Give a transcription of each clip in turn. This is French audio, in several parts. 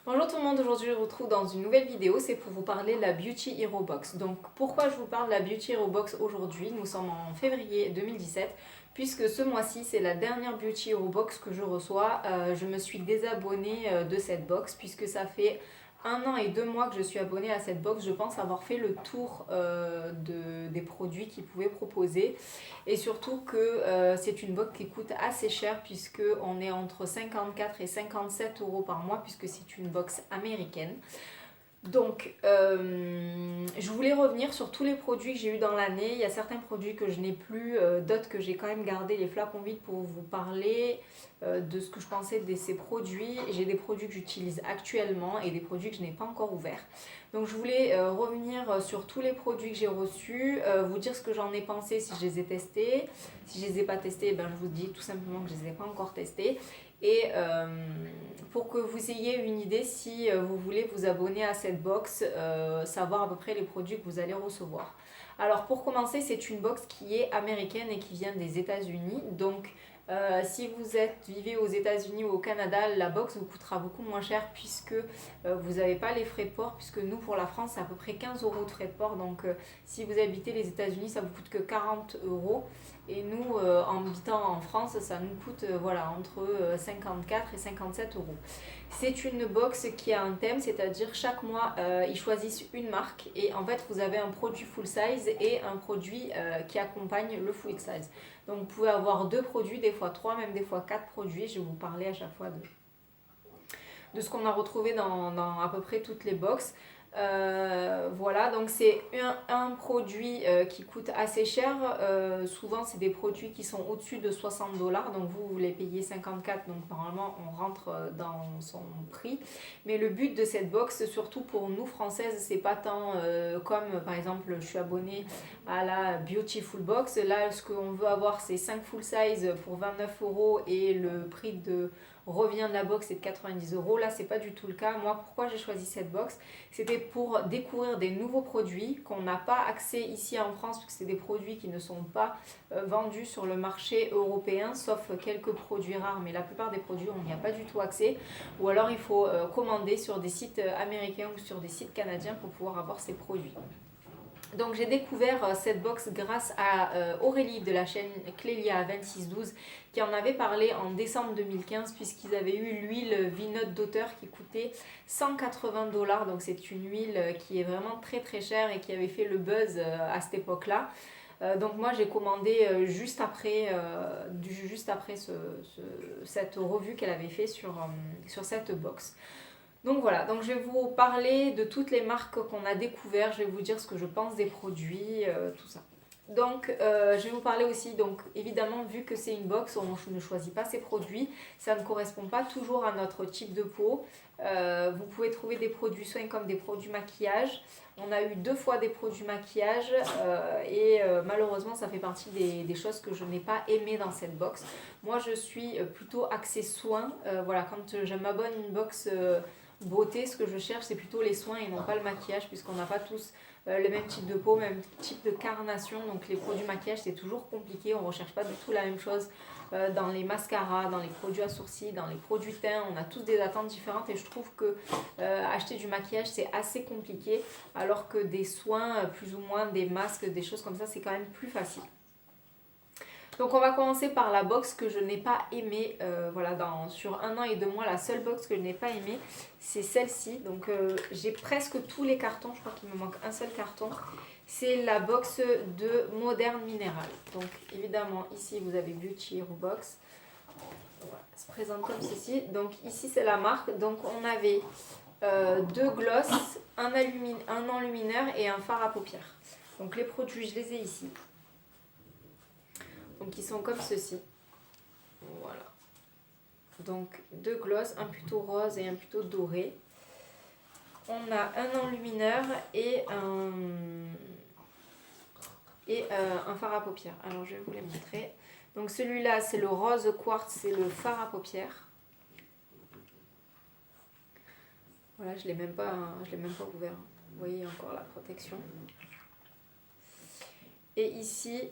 Bonjour tout le monde, aujourd'hui je vous retrouve dans une nouvelle vidéo, c'est pour vous parler de la Beauty Hero Box. Donc pourquoi je vous parle de la Beauty Hero Box aujourd'hui? Nous sommes en février 2017, puisque ce mois-ci c'est la dernière Beauty Hero Box que je reçois. Je me suis désabonnée de cette box puisque ça fait 1 an et 2 mois que je suis abonnée à cette box. Je pense avoir fait le tour des produits qu'ils pouvaient proposer. Et surtout que c'est une box qui coûte assez cher puisque on est entre 54 et 57 euros par mois puisque c'est une box américaine. Donc, je voulais revenir sur tous les produits que j'ai eu dans l'année. Il y a certains produits que je n'ai plus, d'autres que j'ai quand même gardé les flacons vides pour vous parler de ce que je pensais de ces produits. J'ai des produits que j'utilise actuellement et des produits que je n'ai pas encore ouverts. Donc, je voulais revenir sur tous les produits que j'ai reçus, vous dire ce que j'en ai pensé si je les ai testés. Si je les ai pas testés, ben, je vous dis tout simplement que je les ai pas encore testés. Et pour que vous ayez une idée si vous voulez vous abonner à cette box, savoir à peu près les produits que vous allez recevoir. Alors pour commencer, c'est une box qui est américaine et qui vient des États-Unis. Donc si vivez aux États-Unis ou au Canada, la box vous coûtera beaucoup moins cher puisque vous n'avez pas les frais de port. Puisque nous, pour la France, c'est à peu près 15 euros de frais de port. Donc si vous habitez les États-Unis, ça vous coûte que 40 euros. Et nous, en habitant en France, ça nous coûte voilà, entre 54 et 57 euros. C'est une box qui a un thème, c'est-à-dire chaque mois, ils choisissent une marque et en fait, vous avez un produit full size et un produit qui accompagne le full size. Donc, vous pouvez avoir 2 produits, des fois 3, même des fois 4 produits. Je vais vous parler à chaque fois de ce qu'on a retrouvé dans à peu près toutes les boxes. Voilà, donc c'est un produit qui coûte assez cher. Souvent, c'est des produits qui sont au-dessus de 60 $. Donc, vous les payez 54. Donc, normalement, on rentre dans son prix. Mais le but de cette box, surtout pour nous françaises, c'est pas tant comme par exemple, je suis abonnée à la Beautiful Box. Là, ce qu'on veut avoir, c'est 5 full size pour 29 euros et le prix de revient de la box est de 90 euros. Là, c'est pas du tout le cas. Moi, pourquoi j'ai choisi cette box? C'était pour découvrir des nouveaux produits qu'on n'a pas accès ici en France, puisque c'est des produits qui ne sont pas vendus sur le marché européen, sauf quelques produits rares, mais la plupart des produits, on n'y a pas du tout accès. Ou alors, il faut commander sur des sites américains ou sur des sites canadiens pour pouvoir avoir ces produits. Donc j'ai découvert cette box grâce à Aurélie de la chaîne Clélia 2612 qui en avait parlé en décembre 2015 puisqu'ils avaient eu l'huile Vinote d'auteur qui coûtait 180 $. Donc c'est une huile qui est vraiment très très chère et qui avait fait le buzz à cette époque-là. Donc moi j'ai commandé juste après cette revue qu'elle avait fait sur cette box. Donc voilà, donc je vais vous parler de toutes les marques qu'on a découvertes, je vais vous dire ce que je pense des produits, tout ça. Donc je vais vous parler aussi, donc évidemment vu que c'est une box, on ne choisit pas ses produits, ça ne correspond pas toujours à notre type de peau. Vous pouvez trouver des produits soins comme des produits maquillage. On a eu 2 fois des produits maquillage et malheureusement ça fait partie des choses que je n'ai pas aimées dans cette box. Moi je suis plutôt axée soins, voilà, quand je m'abonne à une box beauté, ce que je cherche, c'est plutôt les soins et non pas le maquillage, puisqu'on n'a pas tous le même type de peau, même type de carnation. Donc les produits maquillage, c'est toujours compliqué. On ne recherche pas du tout la même chose dans les mascaras, dans les produits à sourcils, dans les produits teints. On a tous des attentes différentes et je trouve que acheter du maquillage, c'est assez compliqué, alors que des soins, plus ou moins des masques, des choses comme ça, c'est quand même plus facile. Donc on va commencer par la box que je n'ai pas aimée. Voilà, sur 1 an et 2 mois, la seule box que je n'ai pas aimée, c'est celle-ci. Donc j'ai presque tous les cartons, je crois qu'il me manque un seul carton. C'est la box de Modern Mineral. Donc évidemment, ici vous avez Beauty Hero Box. Voilà, ça se présente comme ceci. Donc ici c'est la marque. Donc on avait 2 gloss, un enlumineur et un fard à paupières. Donc les produits, je les ai ici. Donc ils sont comme ceci. Voilà. Donc 2 gloss, un plutôt rose et un plutôt doré. On a un enlumineur et un fard à paupières. Alors je vais vous les montrer. Donc celui-là c'est le rose quartz, c'est le fard à paupières. Voilà, je l'ai même pas ouvert. Vous voyez encore la protection. Et ici,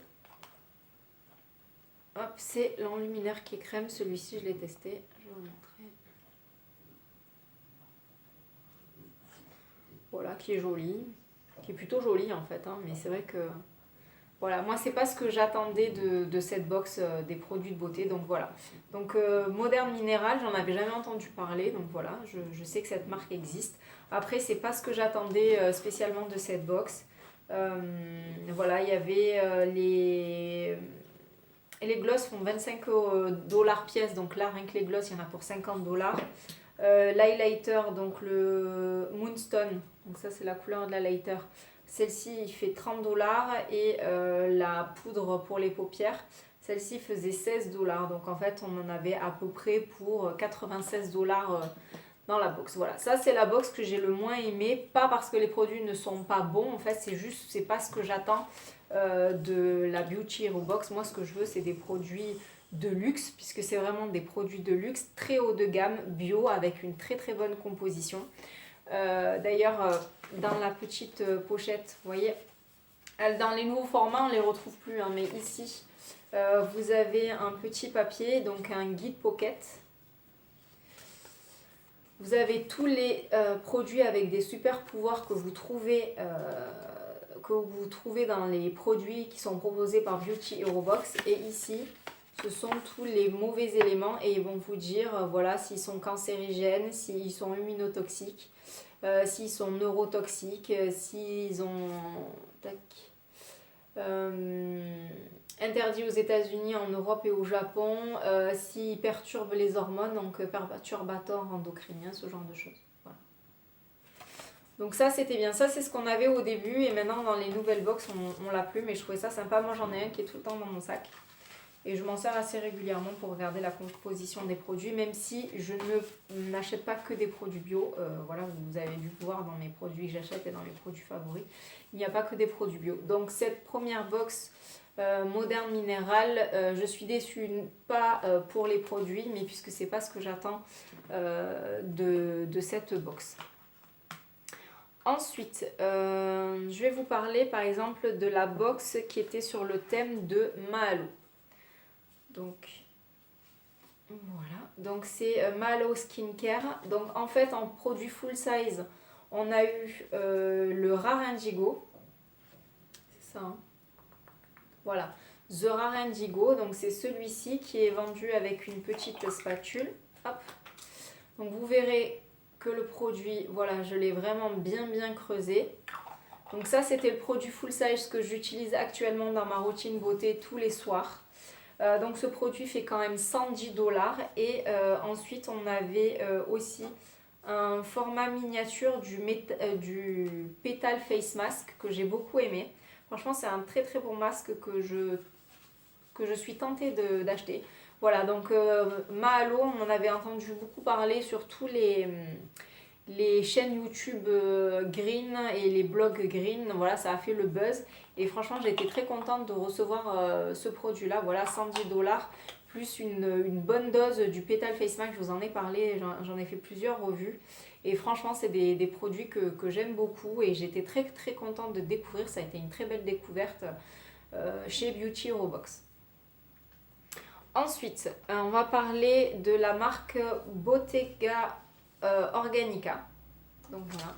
hop, c'est l'enlumineur qui est crème. Celui-ci, je l'ai testé. Je vais vous montrer. Voilà, qui est jolie, qui est plutôt jolie en fait, hein, mais c'est vrai que voilà, moi c'est pas ce que j'attendais de cette box des produits de beauté, donc voilà. Donc Modern Mineral, j'en avais jamais entendu parler, donc voilà, je sais que cette marque existe. Après, c'est pas ce que j'attendais spécialement de cette box. Voilà, il y avait les gloss font 25 dollars pièce, donc là rien que les gloss, il y en a pour 50 dollars. L'highlighter, donc le Moonstone, donc ça c'est la couleur de l'highlighter. Celle-ci il fait 30 dollars et la poudre pour les paupières, celle-ci faisait 16 dollars. Donc en fait on en avait à peu près pour 96 dollars dans la box. Voilà, ça c'est la box que j'ai le moins aimé, pas parce que les produits ne sont pas bons, en fait c'est juste, c'est pas ce que j'attends de la Beauty Hero Box. Moi ce que je veux c'est des produits de luxe, puisque c'est vraiment des produits de luxe très haut de gamme, bio, avec une très très bonne composition. D'ailleurs dans la petite pochette, vous voyez, dans les nouveaux formats on les retrouve plus, hein, mais ici vous avez un petit papier, donc un guide pocket. Vous avez tous les produits avec des super pouvoirs que vous trouvez dans les produits qui sont proposés par Beauty Hero Box. Et ici, ce sont tous les mauvais éléments et ils vont vous dire voilà, s'ils sont cancérigènes, s'ils sont immunotoxiques, s'ils sont neurotoxiques, s'ils ont interdit aux États-Unis, en Europe et au Japon, s'ils perturbent les hormones, donc perturbateurs endocriniens, ce genre de choses. Voilà. Donc ça c'était bien, ça c'est ce qu'on avait au début et maintenant dans les nouvelles box on l'a plus, mais je trouvais ça sympa. Moi j'en ai un qui est tout le temps dans mon sac et je m'en sers assez régulièrement pour regarder la composition des produits, même si je n'achète pas que des produits bio. Voilà, vous avez dû voir dans mes produits que j'achète et dans mes produits favoris, il n'y a pas que des produits bio. Donc cette première box Modern Mineral, je suis déçue, pas pour les produits, mais puisque c'est pas ce que j'attends de cette box. Ensuite, je vais vous parler par exemple de la box qui était sur le thème de Mahalo. Donc voilà, donc c'est Mahalo Skincare. Donc en fait en produit full size, on a eu le Rare Indigo, c'est ça hein. Voilà, The Rare Indigo, donc c'est celui-ci qui est vendu avec une petite spatule. Hop. Donc vous verrez que le produit, voilà, je l'ai vraiment bien creusé. Donc ça c'était le produit full size que j'utilise actuellement dans ma routine beauté tous les soirs. Donc ce produit fait quand même 110 dollars et ensuite on avait aussi un format miniature du Petal Face Mask que j'ai beaucoup aimé. Franchement c'est un très très bon masque que je suis tentée d'acheter. Voilà, donc Mahalo, on en avait entendu beaucoup parler sur tous les chaînes YouTube green et les blogs green. Voilà, ça a fait le buzz. Et franchement, j'ai été très contente de recevoir ce produit-là. Voilà, 110 dollars plus une bonne dose du Petal Face Mask. Je vous en ai parlé, j'en ai fait plusieurs revues. Et franchement, c'est des produits que j'aime beaucoup. Et j'étais très très contente de découvrir. Ça a été une très belle découverte chez Beauty Hero Box. Ensuite, on va parler de la marque Bottega Organica. Donc voilà.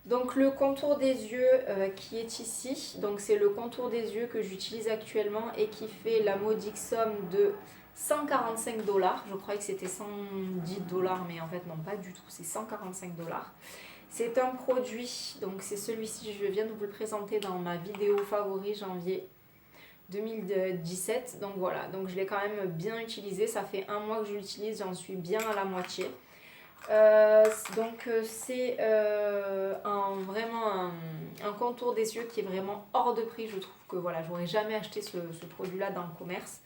Donc le contour des yeux qui est ici, donc c'est le contour des yeux que j'utilise actuellement et qui fait la modique somme de 145 dollars. Je croyais que c'était 110 dollars, mais en fait non, pas du tout, c'est 145 dollars. C'est un produit, donc c'est celui-ci, je viens de vous le présenter dans ma vidéo favori janvier 2017. Donc voilà, donc je l'ai quand même bien utilisé, ça fait un mois que je l'utilise, j'en suis bien à la moitié. Donc c'est vraiment un contour des yeux qui est vraiment hors de prix. Je trouve que voilà, j'aurais jamais acheté ce produit là dans le commerce.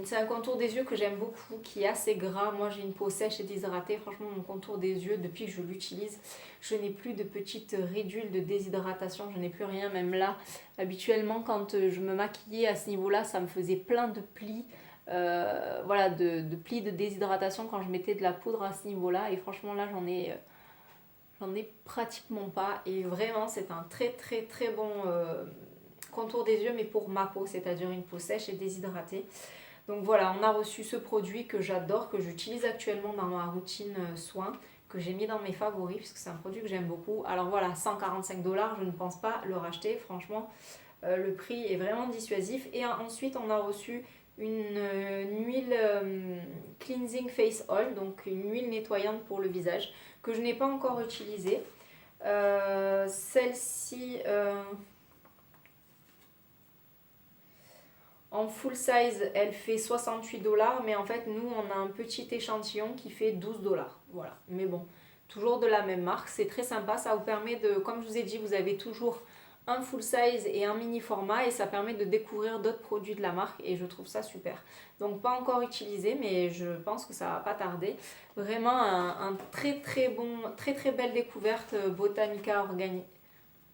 C'est un contour des yeux que j'aime beaucoup, qui est assez gras. Moi j'ai une peau sèche et déshydratée. Franchement mon contour des yeux, depuis que je l'utilise, je n'ai plus de petites ridules de déshydratation, je n'ai plus rien. Même là, habituellement quand je me maquillais à ce niveau là, ça me faisait plein de plis. Voilà, de plis de déshydratation quand je mettais de la poudre à ce niveau là, et franchement là j'en ai pratiquement pas, et vraiment c'est un très très très bon contour des yeux, mais pour ma peau, c'est-à-dire une peau sèche et déshydratée. Donc voilà, on a reçu ce produit que j'adore, que j'utilise actuellement dans ma routine soins, que j'ai mis dans mes favoris puisque c'est un produit que j'aime beaucoup. Alors voilà, 145 $, je ne pense pas le racheter, franchement. Le prix est vraiment dissuasif. Et ensuite, on a reçu une huile cleansing face oil, donc une huile nettoyante pour le visage que je n'ai pas encore utilisée. Celle-ci en full size elle fait 68 $, mais en fait nous on a un petit échantillon qui fait 12 $. Voilà, mais bon, toujours de la même marque, c'est très sympa, ça vous permet de, comme je vous ai dit, vous avez toujours un full size et un mini format et ça permet de découvrir d'autres produits de la marque et je trouve ça super. Donc pas encore utilisé mais je pense que ça va pas tarder. Vraiment un très très bon, très très belle découverte Botanica Organique.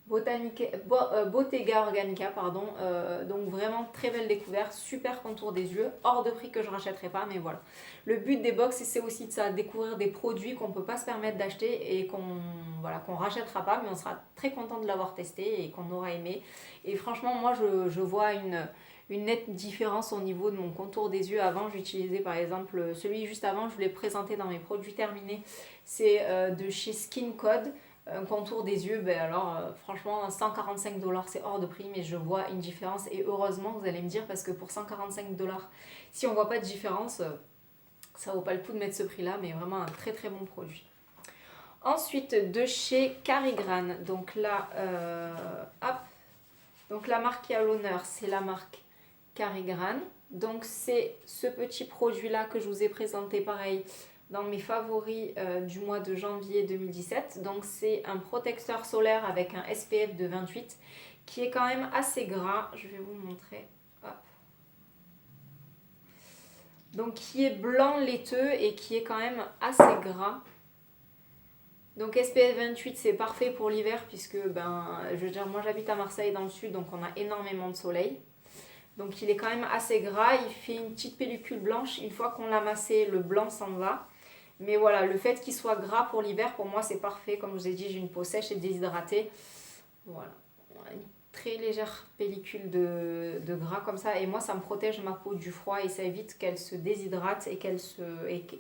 Bottega Organica, pardon. Donc vraiment très belle découverte, super contour des yeux, hors de prix que je rachèterai pas, mais voilà. Le but des box c'est aussi de ça, découvrir des produits qu'on peut pas se permettre d'acheter et qu'on rachètera pas, mais on sera très content de l'avoir testé et qu'on aura aimé. Et franchement moi je vois une nette différence au niveau de mon contour des yeux. Avant j'utilisais par exemple celui juste avant, je vous l'ai présenté dans mes produits terminés, c'est de chez Skin Code. Un contour des yeux, ben alors franchement 145 $, c'est hors de prix, mais je vois une différence et heureusement vous allez me dire, parce que pour 145 $, si on voit pas de différence, ça vaut pas le coup de mettre ce prix là, mais vraiment un très très bon produit. Ensuite de chez Carigran, donc là hop, donc la marque qui a l'honneur c'est la marque Carigran, donc c'est ce petit produit là que je vous ai présenté pareil dans mes favoris du mois de janvier 2017. Donc c'est un protecteur solaire avec un SPF de 28 qui est quand même assez gras. Je vais vous montrer. Hop. Donc qui est blanc laiteux et qui est quand même assez gras. Donc SPF 28 c'est parfait pour l'hiver puisque je veux dire moi j'habite à Marseille dans le sud, donc on a énormément de soleil. Donc il est quand même assez gras, il fait une petite pellicule blanche. Une fois qu'on l'a massé, le blanc s'en va. Mais voilà, le fait qu'il soit gras pour l'hiver, pour moi c'est parfait. Comme je vous ai dit, j'ai une peau sèche et déshydratée. Voilà, une très légère pellicule de gras comme ça. Et moi ça me protège ma peau du froid et ça évite qu'elle se déshydrate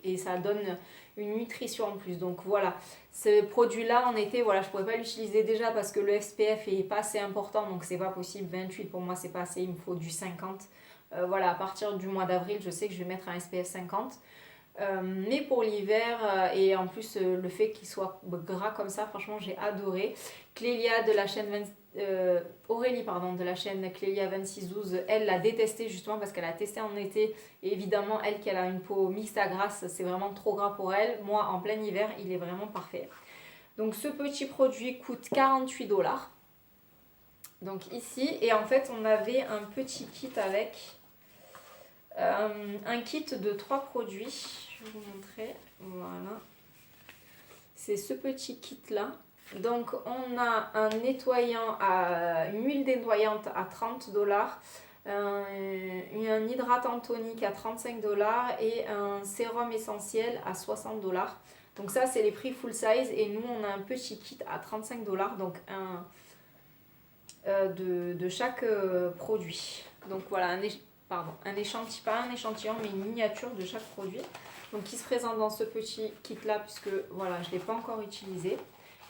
et ça donne une nutrition en plus. Donc voilà, ce produit-là en été, voilà, je ne pourrais pas l'utiliser déjà parce que le SPF est pas assez important. Donc c'est pas possible, 28 pour moi c'est pas assez, il me faut du 50. Voilà, à partir du mois d'avril, je sais que je vais mettre un SPF 50. Mais pour l'hiver et en plus le fait qu'il soit gras comme ça, franchement j'ai adoré. Clélia de la chaîne Aurélie pardon, de la chaîne Clélia 2612, elle l'a détesté justement parce qu'elle a testé en été et évidemment elle qui a une peau mixte à grasse, c'est vraiment trop gras pour elle. Moi en plein hiver il est vraiment parfait. Donc ce petit produit coûte 48 $. Donc ici, et en fait on avait un petit kit avec un kit de 3 produits. Je vais vous montrer. Voilà. C'est ce petit kit là. Donc on a un nettoyant une huile nettoyante à 30 $, un hydratant tonique à 35 $ et un sérum essentiel à 60 $. Donc ça c'est les prix full size et nous on a un petit kit à 35 $, donc de chaque produit. Donc voilà, un échantillon, pas un échantillon mais une miniature de chaque produit. Donc qui se présente dans ce petit kit là puisque voilà, je ne l'ai pas encore utilisé.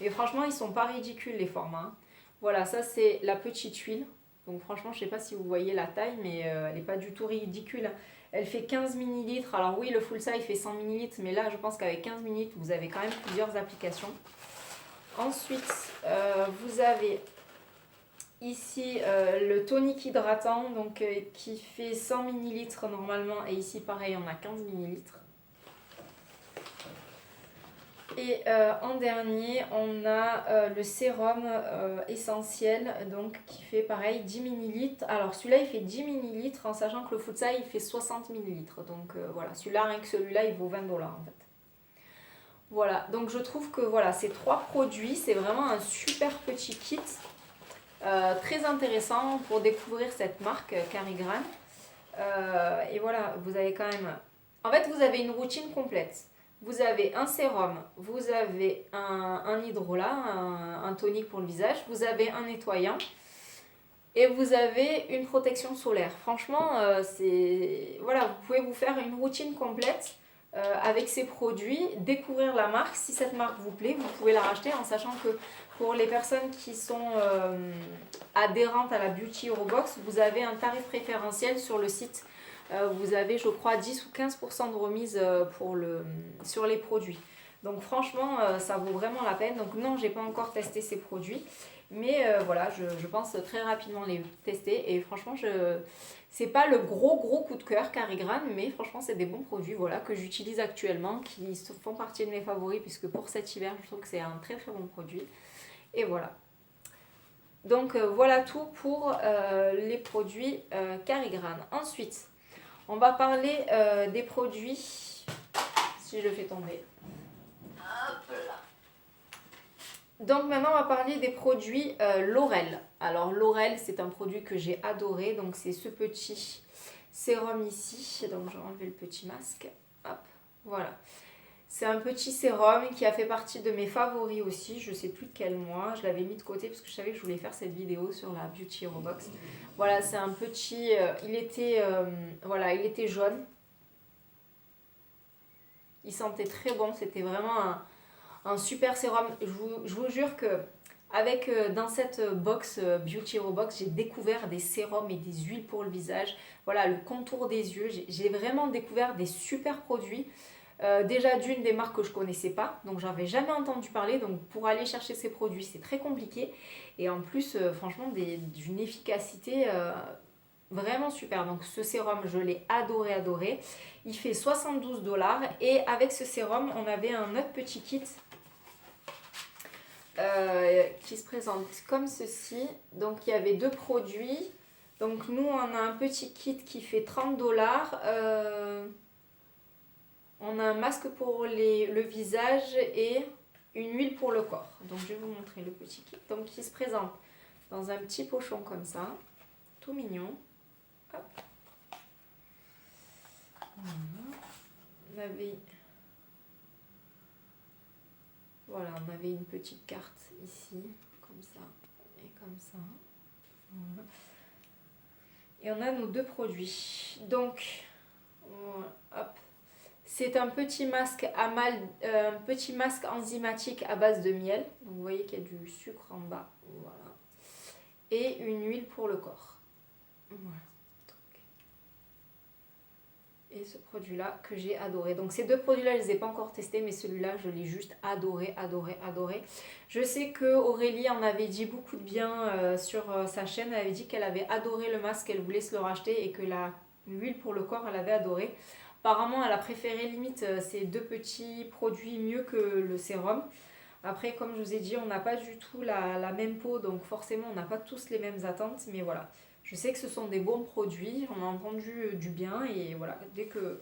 Et franchement ils sont pas ridicules les formats. Voilà, ça c'est la petite huile. Donc franchement je ne sais pas si vous voyez la taille mais elle n'est pas du tout ridicule. Elle fait 15 ml. Alors oui le full size fait 100 ml mais là je pense qu'avec 15 ml vous avez quand même plusieurs applications. Ensuite vous avez ici le tonique hydratant donc, qui fait 100 ml normalement et ici pareil on a 15 ml. Et en dernier on a le sérum essentiel donc qui fait pareil 10 ml. Alors celui-là il fait 10 ml en sachant que le full size il fait 60 ml. Donc voilà, celui-là rien que celui-là il vaut 20 $ en fait. Voilà, donc je trouve que voilà, ces 3 produits c'est vraiment un super petit kit. Très intéressant pour découvrir cette marque Carigran. Et voilà, vous avez quand même... En fait, vous avez une routine complète. Vous avez un sérum, vous avez un hydrolat, un tonique pour le visage, vous avez un nettoyant et vous avez une protection solaire. Franchement, voilà, vous pouvez vous faire une routine complète avec ces produits, découvrir la marque. Si cette marque vous plaît, vous pouvez la racheter en sachant que pour les personnes qui sont adhérentes à la Beauty Hero Box, vous avez un tarif préférentiel sur le site. Vous avez, je crois, 10 ou 15% de remise sur les produits. Donc franchement, ça vaut vraiment la peine. Donc non, j'ai pas encore testé ces produits. Mais voilà, je pense très rapidement les tester. Et franchement, c'est pas le gros coup de cœur Carigran, mais franchement, c'est des bons produits voilà, que j'utilise actuellement, qui font partie de mes favoris, puisque pour cet hiver, je trouve que c'est un très bon produit. Et voilà. Donc voilà tout pour les produits Carigran. Ensuite, on va parler des produits, si je le fais tomber. Hop là. Donc maintenant on va parler des produits Laurel. Alors Laurel, c'est un produit que j'ai adoré. Donc c'est ce petit sérum ici. Donc je vais enlever le petit masque. Hop, voilà. C'est un petit sérum qui a fait partie de mes favoris aussi. Je sais plus de quel mois. Je l'avais mis de côté parce que je savais que je voulais faire cette vidéo sur la Beauty Hero Box. Voilà, c'est un petit... il était jaune. Il sentait très bon. C'était vraiment un super sérum. Je vous jure que dans cette box Beauty Hero Box, j'ai découvert des sérums et des huiles pour le visage. Voilà, le contour des yeux. J'ai vraiment découvert des super produits. Déjà d'une des marques que je connaissais pas, donc j'avais jamais entendu parler, donc pour aller chercher ces produits c'est très compliqué, et en plus franchement d'une efficacité vraiment super. Donc ce sérum je l'ai adoré, il fait 72$, et avec ce sérum on avait un autre petit kit qui se présente comme ceci. Donc il y avait deux produits, donc nous on a un petit kit qui fait 30$. On a un masque pour le visage et une huile pour le corps. Donc je vais vous montrer le petit kit. Donc qui se présente dans un petit pochon comme ça, tout mignon. Hop. Voilà. On avait une petite carte ici, comme ça et comme ça. Voilà. Et on a nos deux produits. Donc, hop. C'est un petit masque enzymatique à base de miel. Donc vous voyez qu'il y a du sucre en bas. Voilà. Et une huile pour le corps. Voilà. Et ce produit-là que j'ai adoré. Donc ces deux produits-là, je ne les ai pas encore testés, mais celui-là, je l'ai juste adoré. Je sais que Aurélie en avait dit beaucoup de bien sur sa chaîne. Elle avait dit qu'elle avait adoré le masque, elle voulait se le racheter, et que l'huile pour le corps, elle avait adoré. Apparemment, elle a préféré limite ces deux petits produits mieux que le sérum. Après, comme je vous ai dit, on n'a pas du tout la même peau, donc forcément, on n'a pas tous les mêmes attentes. Mais voilà, je sais que ce sont des bons produits, on a entendu du bien, et voilà, dès que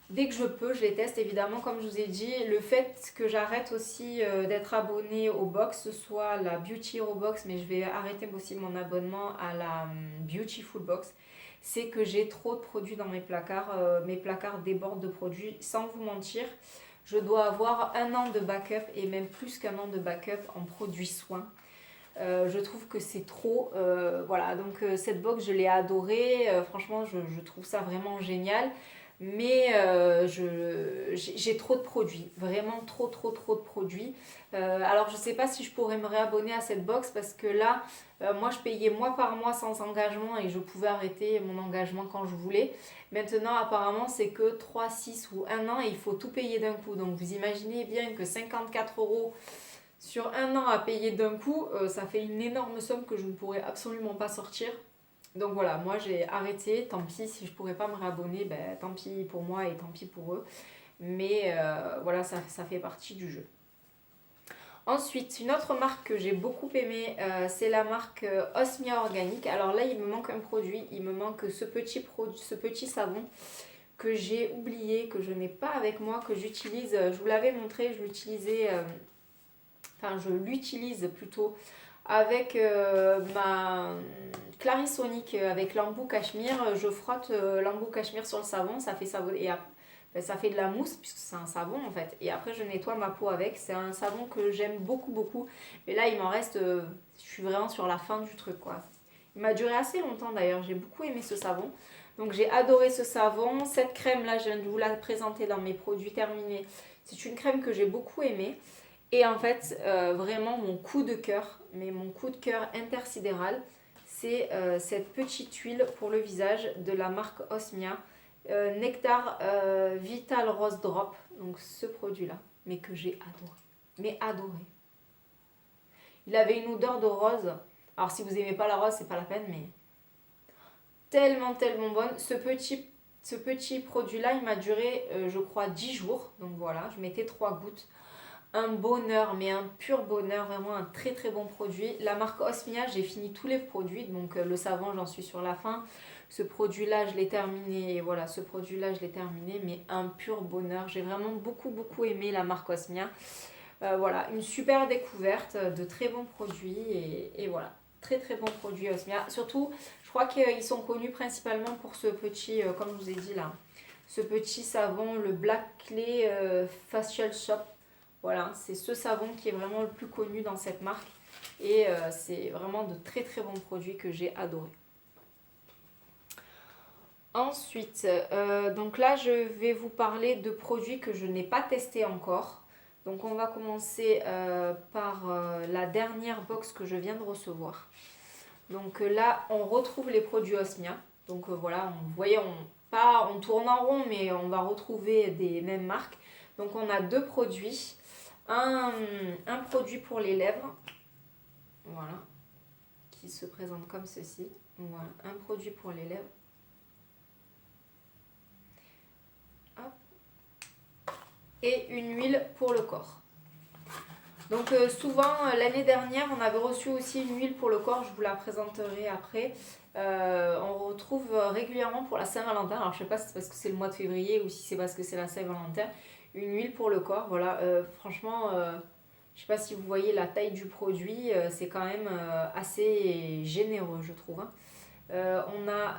je peux, je les teste. Évidemment, comme je vous ai dit, le fait que j'arrête aussi d'être abonnée au box, ce soit la Beauty Hero Box, mais je vais arrêter aussi mon abonnement à la Beautiful Box, c'est que j'ai trop de produits dans mes placards. Mes placards débordent de produits, sans vous mentir. Je dois avoir 1 an de backup, et même plus qu'1 an de backup en produits soins. Je trouve que c'est trop. Voilà, donc cette box, je l'ai adorée. Franchement, je trouve ça vraiment génial. Mais j'ai trop de produits, vraiment trop de produits. Alors je sais pas si je pourrais me réabonner à cette box, parce que là, moi je payais mois par mois sans engagement, et je pouvais arrêter mon engagement quand je voulais. Maintenant apparemment c'est que 3, 6 ou 1 an, et il faut tout payer d'un coup. Donc vous imaginez bien que 54€ sur 1 an à payer d'un coup, ça fait une énorme somme que je ne pourrais absolument pas sortir. Donc voilà, moi j'ai arrêté, tant pis si je pourrais pas me réabonner, ben, tant pis pour moi et tant pis pour eux. Mais voilà, ça fait partie du jeu. Ensuite, une autre marque que j'ai beaucoup aimée, c'est la marque Osmia Organique. Alors là, il me manque un produit, il me manque ce petit savon que j'ai oublié, que je n'ai pas avec moi, que j'utilise. Je vous l'avais montré, je l'utilise plutôt avec ma Clarisonic, avec l'embout cachemire. Je frotte l'embout cachemire sur le savon, ça fait savon, et ça fait de la mousse puisque c'est un savon en fait, et après je nettoie ma peau avec. C'est un savon que j'aime beaucoup, mais là il m'en reste, je suis vraiment sur la fin du truc quoi. Il m'a duré assez longtemps d'ailleurs, j'ai beaucoup aimé ce savon. Donc j'ai adoré ce savon. Cette crème là, je viens de vous la présenter dans mes produits terminés. C'est une crème que j'ai beaucoup aimée. Et en fait, vraiment mon coup de cœur, mais mon coup de cœur intersidéral, c'est cette petite huile pour le visage de la marque Osmia. Nectar Vital Rose Drop. Donc ce produit-là, mais que j'ai adoré. Mais adoré. Il avait une odeur de rose. Alors si vous n'aimez pas la rose, c'est pas la peine, mais tellement, tellement bonne. Ce petit produit-là, il m'a duré, je crois, 10 jours. Donc voilà, je mettais 3 gouttes. Un bonheur, mais un pur bonheur, vraiment un très très bon produit. La marque Osmia, j'ai fini tous les produits, donc le savon, j'en suis sur la fin. Ce produit-là, je l'ai terminé, et voilà, ce produit-là, je l'ai terminé, mais un pur bonheur. J'ai vraiment beaucoup beaucoup aimé la marque Osmia. Voilà, une super découverte, de très bons produits, et voilà, très très bons produits Osmia. Surtout, je crois qu'ils sont connus principalement pour ce petit, comme je vous ai dit là, ce petit savon, le Black Clay Facial Shop. Voilà, c'est ce savon qui est vraiment le plus connu dans cette marque. Et c'est vraiment de très très bons produits que j'ai adoré. Ensuite, donc là je vais vous parler de produits que je n'ai pas testés encore. Donc on va commencer par la dernière box que je viens de recevoir. Donc là on retrouve les produits Osmia. Donc voilà, vous voyez, on tourne en rond, mais on va retrouver des mêmes marques. Donc on a deux produits. Un produit pour les lèvres, voilà, qui se présente comme ceci. Voilà, un produit pour les lèvres. Hop. Et une huile pour le corps. Donc souvent, l'année dernière, on avait reçu aussi une huile pour le corps, je vous la présenterai après. On retrouve régulièrement pour la Saint-Valentin, alors je sais pas si c'est parce que c'est le mois de février ou si c'est parce que c'est la Saint-Valentin, une huile pour le corps, voilà, franchement, je sais pas si vous voyez la taille du produit, c'est quand même assez généreux je trouve, hein. On a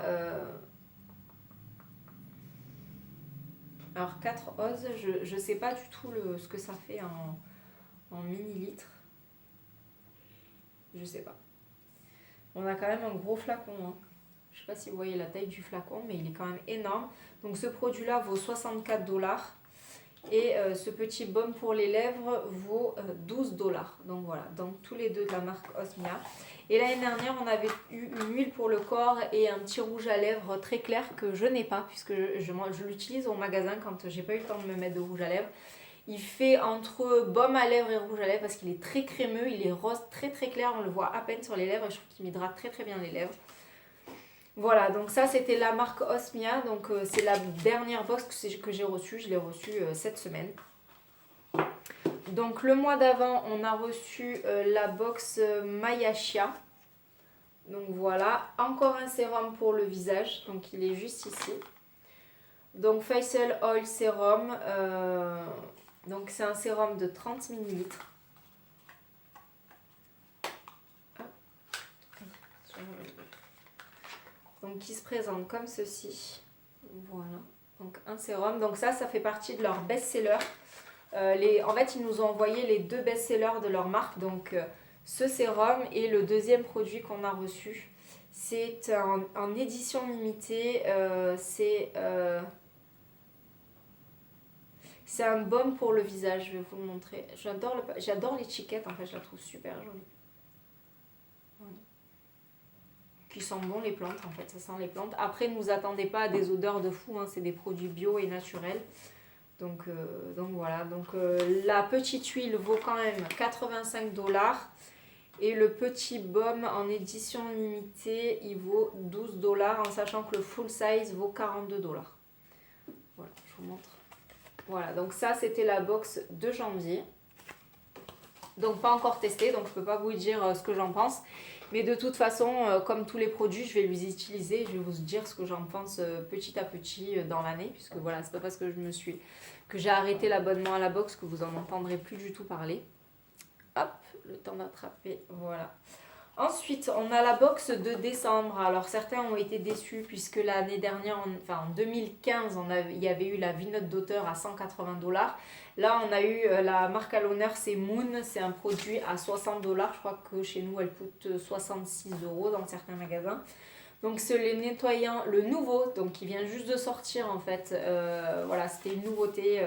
alors 4 oses, je sais pas du tout ce que ça fait en millilitres, je sais pas. On a quand même un gros flacon, hein. Je sais pas si vous voyez la taille du flacon, mais il est quand même énorme. Donc ce produit-là vaut 64$. Et ce petit baume pour les lèvres vaut 12$. Donc voilà, donc tous les deux de la marque Osmia. Et l'année dernière, on avait eu une huile pour le corps et un petit rouge à lèvres très clair que je n'ai pas, puisque je l'utilise au magasin quand j'ai pas eu le temps de me mettre de rouge à lèvres. Il fait entre baume à lèvres et rouge à lèvres parce qu'il est très crémeux, il est rose très très clair, on le voit à peine sur les lèvres et je trouve qu'il m'hydrate très très bien les lèvres. Voilà, donc ça c'était la marque Osmia, donc c'est la dernière box que j'ai reçue, je l'ai reçue cette semaine. Donc le mois d'avant, on a reçu la box Mayashia. Donc voilà, encore un sérum pour le visage, donc il est juste ici. Donc Facial Oil Serum, donc c'est un sérum de 30 ml. Donc qui se présente comme ceci. Voilà, donc un sérum. Donc ça fait partie de leur best-seller. En fait, ils nous ont envoyé les deux best-sellers de leur marque. Donc ce sérum et le deuxième produit qu'on a reçu. C'est en édition limitée. C'est un baume pour le visage. Je vais vous le montrer. J'adore l'étiquette. En fait, je la trouve super jolie. Voilà. Qui sent bon les plantes, en fait, ça sent les plantes. Après, ne vous attendez pas à des odeurs de fou, hein, c'est des produits bio et naturels. Donc voilà, la petite huile vaut quand même 85$. Et le petit baume en édition limitée, il vaut 12$, en sachant que le full size vaut 42$. Voilà, je vous montre. Voilà, donc ça c'était la box de janvier. Donc pas encore testé, donc je peux pas vous dire ce que j'en pense. Mais de toute façon, comme tous les produits, je vais les utiliser. Je vais vous dire ce que j'en pense petit à petit dans l'année. Puisque voilà, c'est pas parce que que j'ai arrêté l'abonnement à la box que vous en entendrez plus du tout parler. Hop, le temps d'attraper, voilà. Ensuite, on a la box de décembre. Alors certains ont été déçus puisque l'année dernière, en 2015, il y avait eu la Vinote d'auteur à 180$. Là, on a eu la marque à l'honneur, c'est Moon. C'est un produit à 60$. Je crois que chez nous, elle coûte 66€ dans certains magasins. Donc c'est le nettoyant, le nouveau, donc qui vient juste de sortir en fait. Voilà, c'était une nouveauté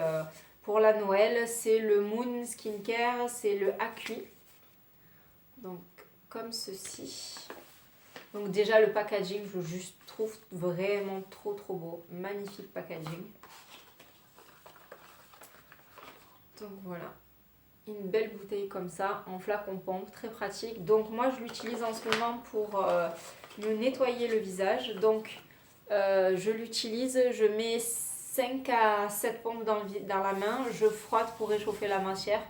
pour la Noël. C'est le Moon Skincare, c'est le Acui. Donc comme ceci. Donc déjà le packaging, je juste trouve vraiment trop beau. Magnifique packaging. Donc voilà. Une belle bouteille comme ça, en flacon pompe, très pratique. Donc moi je l'utilise en ce moment pour me nettoyer le visage. Donc je l'utilise, je mets 5 à 7 pompes dans la main, je frotte pour réchauffer la matière.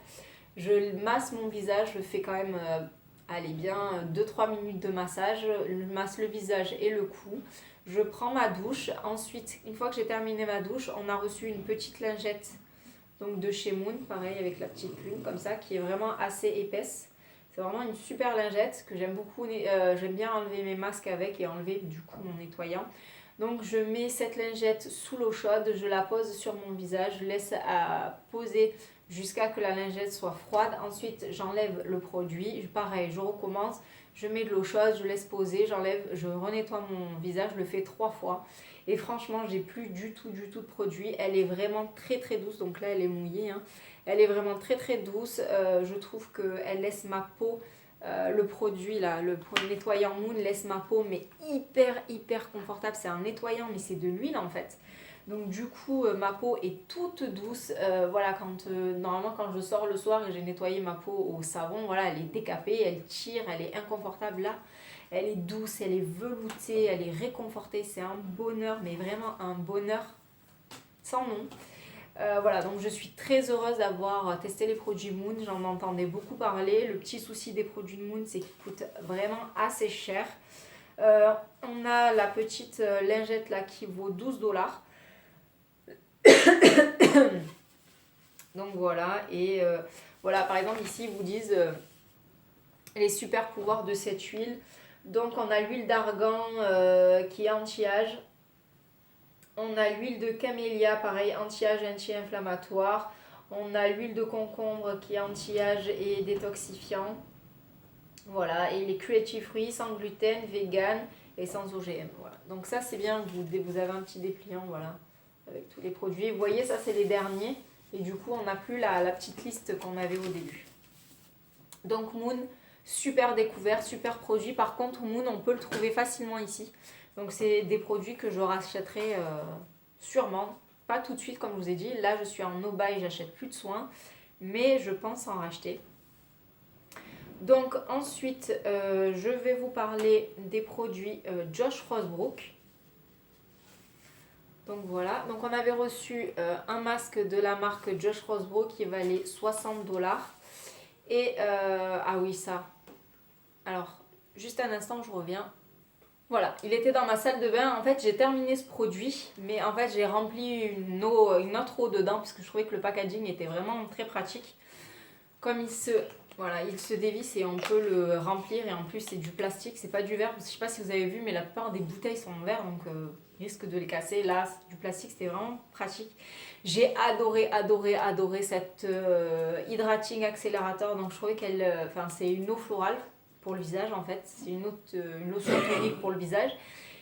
Je masse mon visage, je fais quand même, allez bien, 2-3 minutes de massage. Je masse le visage et le cou. Je prends ma douche. Ensuite, une fois que j'ai terminé ma douche, on a reçu une petite lingette donc de chez Moon, pareil avec la petite lune comme ça, qui est vraiment assez épaisse. C'est vraiment une super lingette que j'aime beaucoup. J'aime bien enlever mes masques avec et enlever du coup mon nettoyant. Donc je mets cette lingette sous l'eau chaude, je la pose sur mon visage, je laisse poser jusqu'à que la lingette soit froide. Ensuite j'enlève le produit, pareil je recommence, je mets de l'eau chaude, je laisse poser, j'enlève, je renettoie mon visage, je le fais 3 fois. Et franchement, j'ai plus du tout de produit. Elle est vraiment très douce. Donc là, elle est mouillée. Hein. Elle est vraiment très douce. Je trouve qu'elle laisse ma peau, le produit là, le nettoyant Moon laisse ma peau mais hyper confortable. C'est un nettoyant mais c'est de l'huile en fait. Donc du coup, ma peau est toute douce. Voilà, normalement quand je sors le soir et j'ai nettoyé ma peau au savon, voilà, elle est décapée, elle tire, elle est inconfortable là. Elle est douce, elle est veloutée, elle est réconfortée. C'est un bonheur, mais vraiment un bonheur sans nom. Voilà, donc je suis très heureuse d'avoir testé les produits Moon. J'en entendais beaucoup parler. Le petit souci des produits de Moon, c'est qu'ils coûtent vraiment assez cher. On a la petite lingette là qui vaut 12 $. Donc voilà, et voilà, par exemple ici ils vous disent les super pouvoirs de cette huile. Donc on a l'huile d'argan qui est anti-âge. On a l'huile de camélia, pareil, anti-âge et anti-inflammatoire. On a l'huile de concombre qui est anti-âge et détoxifiant. Voilà, et les cruelty free, sans gluten, vegan et sans OGM. Voilà. Donc ça c'est bien, vous avez un petit dépliant, voilà, avec tous les produits. Vous voyez, ça c'est les derniers. Et du coup, on n'a plus la petite liste qu'on avait au début. Donc Moon, super découverte, super produit. Par contre, Moon, on peut le trouver facilement ici. Donc c'est des produits que je rachèterai sûrement. Pas tout de suite, comme je vous ai dit. Là, je suis en no buy, j'achète plus de soins. Mais je pense en racheter. Donc ensuite, je vais vous parler des produits Josh Rosebrook. Donc voilà, donc on avait reçu un masque de la marque Josh Rosebrook qui valait 60 $. Et ah oui, ça. Alors, juste un instant, je reviens. Voilà, il était dans ma salle de bain. En fait, j'ai terminé ce produit, mais en fait, j'ai rempli une autre eau dedans parce que je trouvais que le packaging était vraiment très pratique. Comme il se dévisse et on peut le remplir, et en plus c'est du plastique, c'est pas du verre. Je sais pas si vous avez vu, mais la plupart des bouteilles sont en verre, donc risque de les casser. Là, c'est du plastique, c'était vraiment pratique. J'ai adoré cette hydrating accélérateur. Donc je trouvais c'est une eau florale pour le visage en fait. C'est une lotion tonique pour le visage.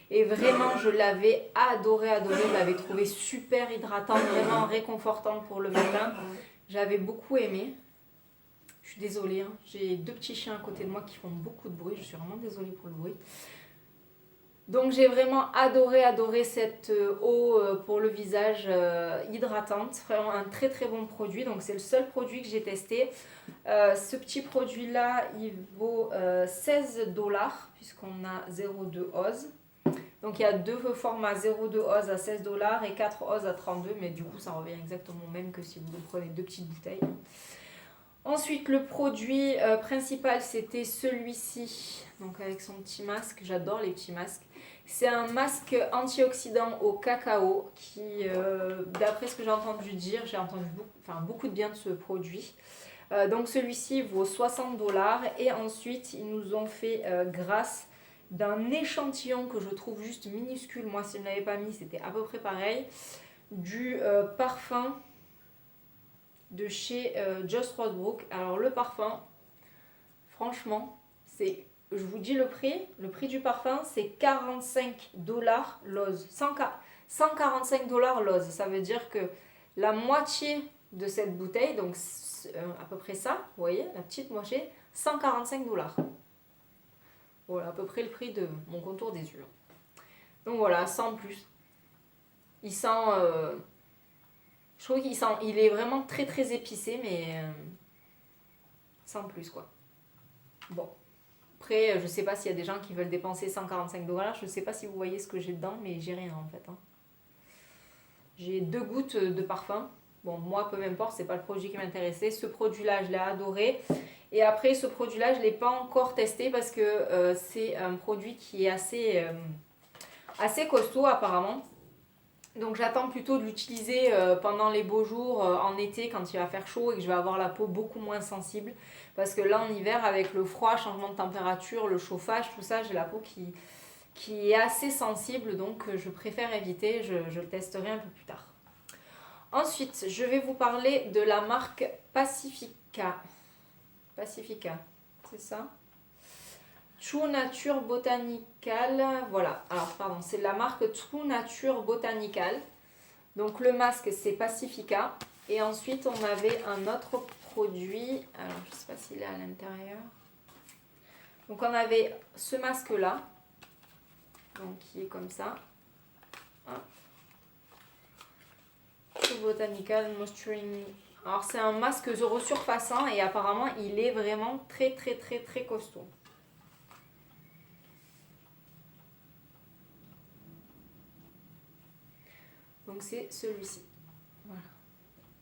Et vraiment, je l'avais adoré. Je l'avais trouvé super hydratante, vraiment réconfortante pour le matin. J'avais beaucoup aimé. Je suis désolée, hein. J'ai 2 petits chiens à côté de moi qui font beaucoup de bruit. Je suis vraiment désolée pour le bruit. Donc j'ai vraiment adoré cette eau pour le visage hydratante. Vraiment un très bon produit. Donc c'est le seul produit que j'ai testé. Ce petit produit là, il vaut 16 $ puisqu'on a 0,2 oz. Donc il y a 2 formats, 0,2 oz à 16 $ et 4 oz à 32. Mais du coup ça revient exactement au même que si vous prenez 2 petites bouteilles. Ensuite, le produit principal, c'était celui-ci, donc avec son petit masque. J'adore les petits masques. C'est un masque antioxydant au cacao qui, d'après ce que j'ai entendu dire, j'ai entendu beaucoup de bien de ce produit. Donc celui-ci vaut 60 $. Et ensuite, ils nous ont fait grâce d'un échantillon que je trouve juste minuscule. Moi, si je ne l'avais pas mis, c'était à peu près pareil. Du parfum de chez Josh Rosebrook. Alors le parfum, franchement, c'est je vous dis le prix du parfum, c'est 45 dollars l'ose. 145 dollars l'ose. Ça veut dire que la moitié de cette bouteille, donc à peu près ça, vous voyez, la petite moitié, 145 dollars. Voilà, à peu près le prix de mon contour des yeux. Donc voilà, sans plus. Il sent... je trouve il est vraiment très très épicé, mais sans plus quoi. Bon. Après, je sais pas s'il y a des gens qui veulent dépenser 145 dollars. Je sais pas si vous voyez ce que j'ai dedans, mais j'ai rien en fait. Hein. J'ai 2 gouttes de parfum. Bon, moi, peu m'importe, c'est pas le produit qui m'intéressait. Ce produit-là, je l'ai adoré. Et après, ce produit-là, je l'ai pas encore testé parce que c'est un produit qui est assez costaud apparemment. Donc j'attends plutôt de l'utiliser pendant les beaux jours, en été, quand il va faire chaud et que je vais avoir la peau beaucoup moins sensible. Parce que là, en hiver, avec le froid, changement de température, le chauffage, tout ça, j'ai la peau qui est assez sensible. Donc je préfère éviter, je le testerai un peu plus tard. Ensuite, je vais vous parler de la marque Pacifica. Pacifica, c'est ça ? True Nature Botanical, voilà, alors pardon, c'est la marque True Nature Botanical. Donc le masque c'est Pacifica. Et ensuite on avait un autre produit, alors je ne sais pas s'il est à l'intérieur. Donc on avait ce masque là, donc qui est comme ça. True Botanical Moisturizing. Alors c'est un masque resurfaçant et apparemment il est vraiment très très très très costaud. Donc c'est celui-ci. Voilà.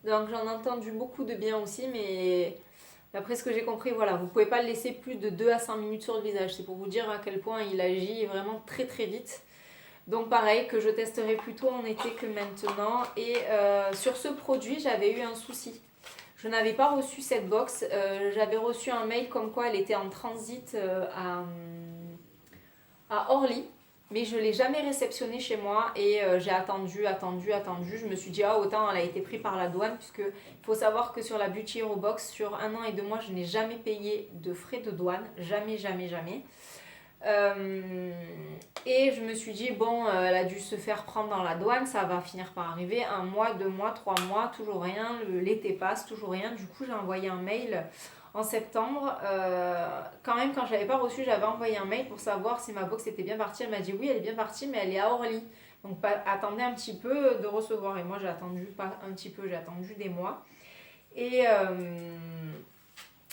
Donc j'en ai entendu beaucoup de bien aussi, mais d'après ce que j'ai compris, voilà, vous ne pouvez pas le laisser plus de 2 à 5 minutes sur le visage. C'est pour vous dire à quel point il agit vraiment très très vite. Donc pareil, que je testerai plutôt en été que maintenant. Et sur ce produit, j'avais eu un souci. Je n'avais pas reçu cette box. J'avais reçu un mail comme quoi elle était en transit à Orly. Mais je ne l'ai jamais réceptionnée chez moi et j'ai attendu. Je me suis dit, ah, autant elle a été prise par la douane, puisque il faut savoir que sur la Beauty Hero Box, sur 1 an et 2 mois, je n'ai jamais payé de frais de douane. Jamais, jamais, jamais. Et je me suis dit, bon, elle a dû se faire prendre dans la douane, ça va finir par arriver. 1 mois, 2 mois, 3 mois, toujours rien. L'été passe, toujours rien. Du coup, j'ai envoyé un mail en septembre. Quand même, quand je l'avais pas reçu, j'avais envoyé un mail pour savoir si ma box était bien partie. Elle m'a dit oui, elle est bien partie, mais elle est à Orly. Donc attendez un petit peu de recevoir. Et moi, j'ai attendu, pas un petit peu, j'ai attendu des mois.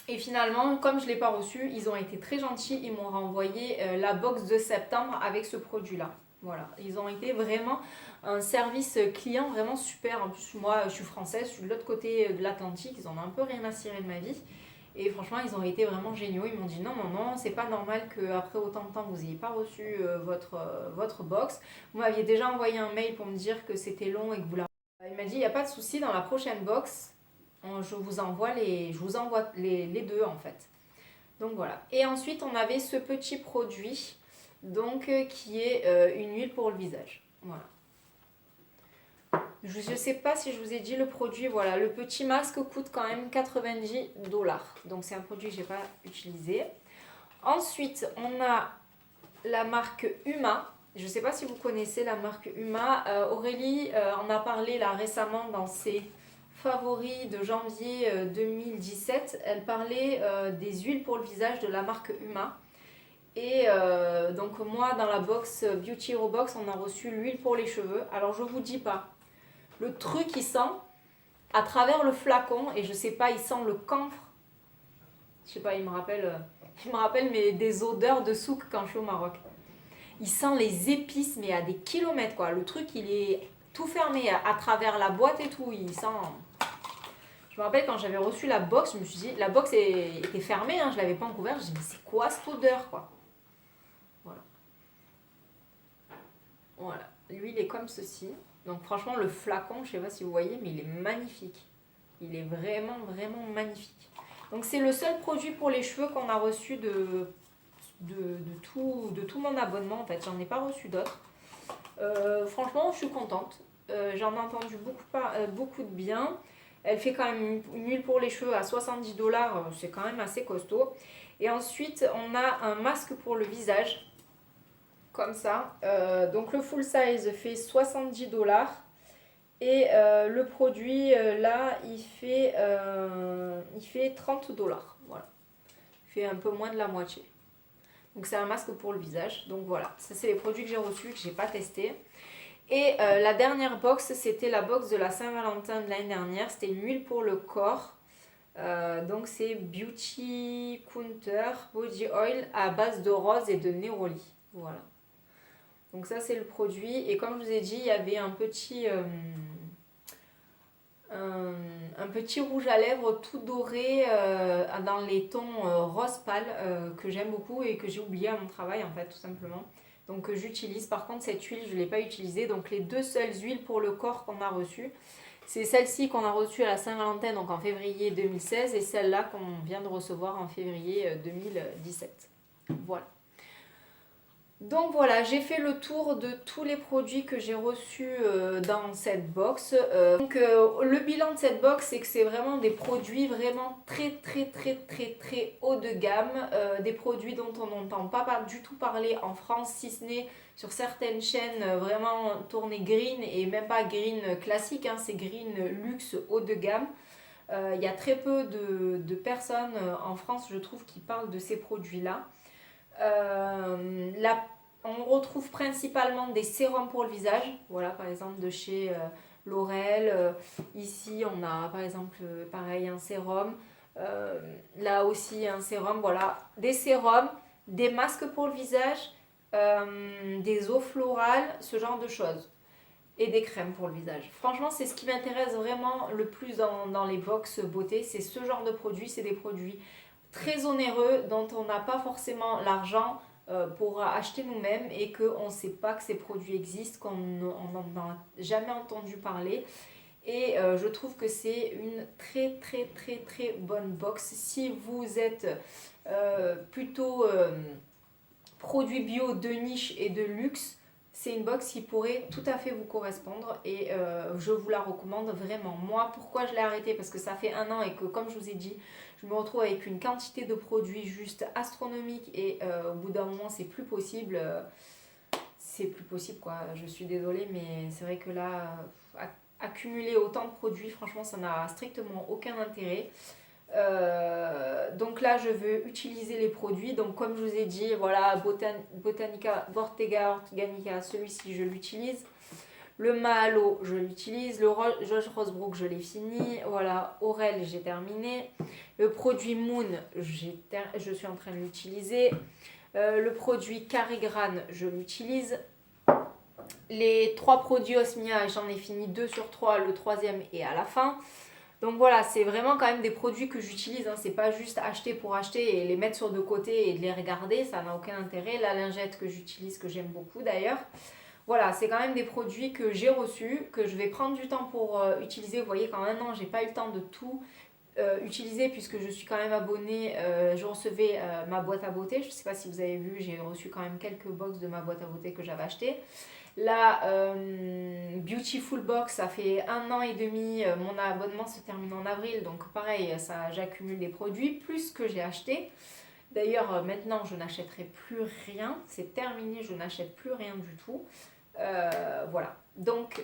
Et finalement, comme je ne l'ai pas reçu, ils ont été très gentils. Ils m'ont renvoyé la box de septembre avec ce produit-là. Voilà, ils ont été vraiment un service client vraiment super. En plus, moi, je suis française, je suis de l'autre côté de l'Atlantique. Ils en ont un peu rien à cirer de ma vie. Et franchement, ils ont été vraiment géniaux. Ils m'ont dit non, c'est pas normal qu'après autant de temps, vous n'ayez pas reçu votre box. Vous m'aviez déjà envoyé un mail pour me dire que c'était long et que vous la... Il m'a dit, il n'y a pas de souci, dans la prochaine box, je vous envoie les deux en fait. Donc voilà. Et ensuite, on avait ce petit produit donc, qui est une huile pour le visage. Voilà. Je ne sais pas si je vous ai dit le produit. Voilà, le petit masque coûte quand même 90 dollars. Donc c'est un produit que je n'ai pas utilisé. Ensuite, on a la marque Huma. Je ne sais pas si vous connaissez la marque Huma. Aurélie en a parlé là récemment dans ses favoris de janvier 2017. Elle parlait des huiles pour le visage de la marque Huma. Et donc moi dans la box Beauty Hero Box, on a reçu l'huile pour les cheveux. Alors je vous dis pas, le truc il sent à travers le flacon, et je sais pas, il sent le camphre. Je sais pas, il me rappelle mais des odeurs de souk quand je suis au Maroc. Il sent les épices mais à des kilomètres quoi. Le truc il est tout fermé à travers la boîte et tout, il sent... Je me rappelle quand j'avais reçu la box, je me suis dit, la box était fermée, hein, je l'avais pas ouverte, je me suis dit mais c'est quoi cette odeur quoi. Voilà, l'huile est comme ceci. Donc franchement le flacon, je sais pas si vous voyez, mais il est magnifique. Il est vraiment vraiment magnifique. Donc c'est le seul produit pour les cheveux qu'on a reçu de tout mon abonnement en fait. J'en ai pas reçu d'autres. Franchement je suis contente. J'en ai entendu beaucoup de bien. Elle fait quand même une huile pour les cheveux à 70 dollars, c'est quand même assez costaud. Et ensuite, on a un masque pour le visage, comme ça. Donc le full size fait 70 $. Et le produit, là, il fait 30 $. Voilà. Il fait un peu moins de la moitié. Donc c'est un masque pour le visage. Donc voilà, ça c'est les produits que j'ai reçus, que j'ai pas testés. Et la dernière box, c'était la box de la Saint-Valentin de l'année dernière. C'était une huile pour le corps. Donc c'est Beauty Counter Body Oil à base de rose et de néroli. Voilà. Donc ça c'est le produit. Et comme je vous ai dit, il y avait un petit rouge à lèvres tout doré dans les tons rose pâle que j'aime beaucoup et que j'ai oublié à mon travail en fait tout simplement. Donc j'utilise. Par contre cette huile je ne l'ai pas utilisée. Donc les deux seules huiles pour le corps qu'on a reçues, c'est celle-ci qu'on a reçue à la Saint-Valentin donc en février 2016 et celle-là qu'on vient de recevoir en février 2017. Voilà. Donc voilà, j'ai fait le tour de tous les produits que j'ai reçus dans cette box. Le bilan de cette box, c'est que c'est vraiment des produits vraiment très haut de gamme. Des produits dont on n'entend pas du tout parler en France, si ce n'est sur certaines chaînes vraiment tournées green et même pas green classique, hein, c'est green luxe haut de gamme. Il y a très peu de personnes en France, je trouve, qui parlent de ces produits-là. On retrouve principalement des sérums pour le visage, voilà par exemple de chez L'Oréal. Ici on a par exemple pareil un sérum, là aussi un sérum, voilà, des sérums, des masques pour le visage, des eaux florales, ce genre de choses. Et des crèmes pour le visage. Franchement, c'est ce qui m'intéresse vraiment le plus dans les box beauté, c'est ce genre de produits, c'est des produits très onéreux dont on n'a pas forcément l'argent pour acheter nous-mêmes et qu'on ne sait pas que ces produits existent, qu'on n'en a jamais entendu parler. Et je trouve que c'est une très bonne box. Si vous êtes plutôt produits bio de niche et de luxe, c'est une box qui pourrait tout à fait vous correspondre et je vous la recommande vraiment. Moi, pourquoi je l'ai arrêtée? Parce que ça fait 1 an et que, comme je vous ai dit, je me retrouve avec une quantité de produits juste astronomique et au bout d'un moment, c'est plus possible. C'est plus possible, quoi. Je suis désolée, mais c'est vrai que là, accumuler autant de produits, franchement, ça n'a strictement aucun intérêt. Donc là je veux utiliser les produits, donc comme je vous ai dit, voilà, Botanica Bottega Organica, celui-ci je l'utilise, le Mahalo je l'utilise, le Josh Rosebrook je l'ai fini, voilà, Aurel j'ai terminé, le produit Moon je suis en train de l'utiliser, le produit Carigran je l'utilise, les 3 produits Osmia j'en ai fini 2 sur 3, le 3e est à la fin. Donc voilà, c'est vraiment quand même des produits que j'utilise, hein. C'est pas juste acheter pour acheter et les mettre sur de côté et de les regarder, ça n'a aucun intérêt. La lingette que j'utilise, que j'aime beaucoup d'ailleurs. Voilà, c'est quand même des produits que j'ai reçus, que je vais prendre du temps pour utiliser. Vous voyez qu'en 1 an, j'ai pas eu le temps de tout utiliser puisque je suis quand même abonnée. Je recevais ma boîte à beauté, je sais pas si vous avez vu, j'ai reçu quand même quelques box de ma boîte à beauté que j'avais acheté. La Beautiful Box, ça fait 1 an et demi, mon abonnement se termine en avril, donc pareil, j'accumule des produits, plus que j'ai acheté. D'ailleurs, maintenant, je n'achèterai plus rien, c'est terminé, je n'achète plus rien du tout. Voilà, donc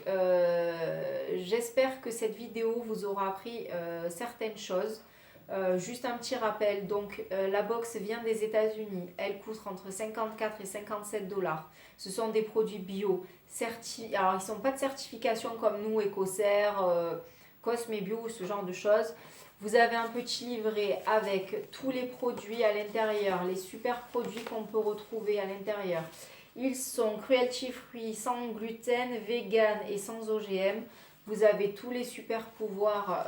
j'espère que cette vidéo vous aura appris certaines choses. Juste un petit rappel, donc la box vient des États-Unis, elle coûte entre 54 et 57 $. Ce sont des produits bio, alors ils ne sont pas de certification comme nous, Ecocer, Cosme Bio, ce genre de choses. Vous avez un petit livret avec tous les produits à l'intérieur, les super produits qu'on peut retrouver à l'intérieur. Ils sont cruelty free, sans gluten, vegan et sans OGM. Vous avez tous les super pouvoirs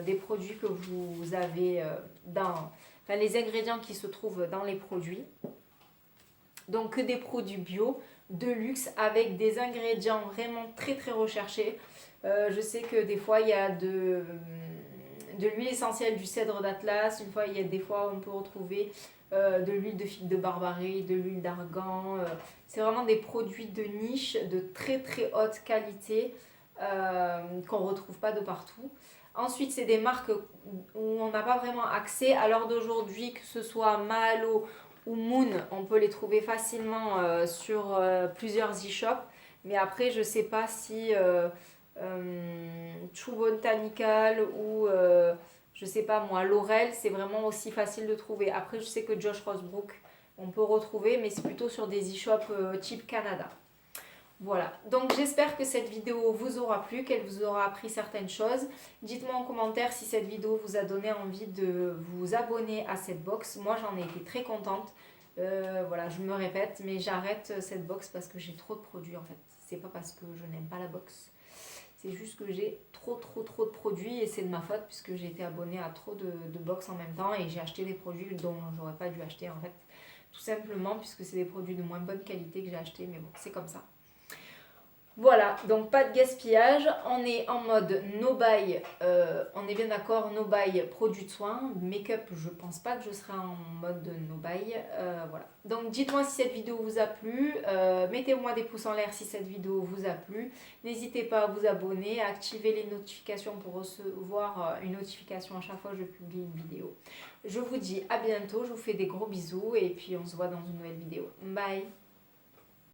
des produits que vous avez les ingrédients qui se trouvent dans les produits. Donc que des produits bio, de luxe, avec des ingrédients vraiment très recherchés. Je sais que des fois il y a de l'huile essentielle du cèdre d'Atlas. Des fois on peut retrouver de l'huile de figue de Barbarie, de l'huile d'argan. C'est vraiment des produits de niche de très haute qualité qu'on ne retrouve pas de partout. Ensuite, c'est des marques où on n'a pas vraiment accès. À l'heure d'aujourd'hui, que ce soit Mahalo ou Moon, on peut les trouver facilement sur plusieurs e-shops. Mais après, je sais pas si True Botanical ou je sais pas moi, Laurel, c'est vraiment aussi facile de trouver. Après, je sais que Josh Rosebrook, on peut retrouver, mais c'est plutôt sur des e-shops type Canada. Voilà, donc j'espère que cette vidéo vous aura plu, qu'elle vous aura appris certaines choses. Dites-moi en commentaire si cette vidéo vous a donné envie de vous abonner à cette box. Moi j'en ai été très contente. Voilà, je me répète, mais j'arrête cette box parce que j'ai trop de produits en fait. C'est pas parce que je n'aime pas la box. C'est juste que j'ai trop de produits et c'est de ma faute puisque j'ai été abonnée à trop de box en même temps et j'ai acheté des produits dont j'aurais pas dû acheter en fait. Tout simplement puisque c'est des produits de moins bonne qualité que j'ai acheté, mais bon, c'est comme ça. Voilà, donc pas de gaspillage, on est en mode no buy, on est bien d'accord, no buy produits de soins, make-up je pense pas que je serai en mode no buy, voilà. Donc dites-moi si cette vidéo vous a plu, mettez-moi des pouces en l'air si cette vidéo vous a plu, n'hésitez pas à vous abonner, à activer les notifications pour recevoir une notification à chaque fois que je publie une vidéo. Je vous dis à bientôt, je vous fais des gros bisous et puis on se voit dans une nouvelle vidéo. Bye!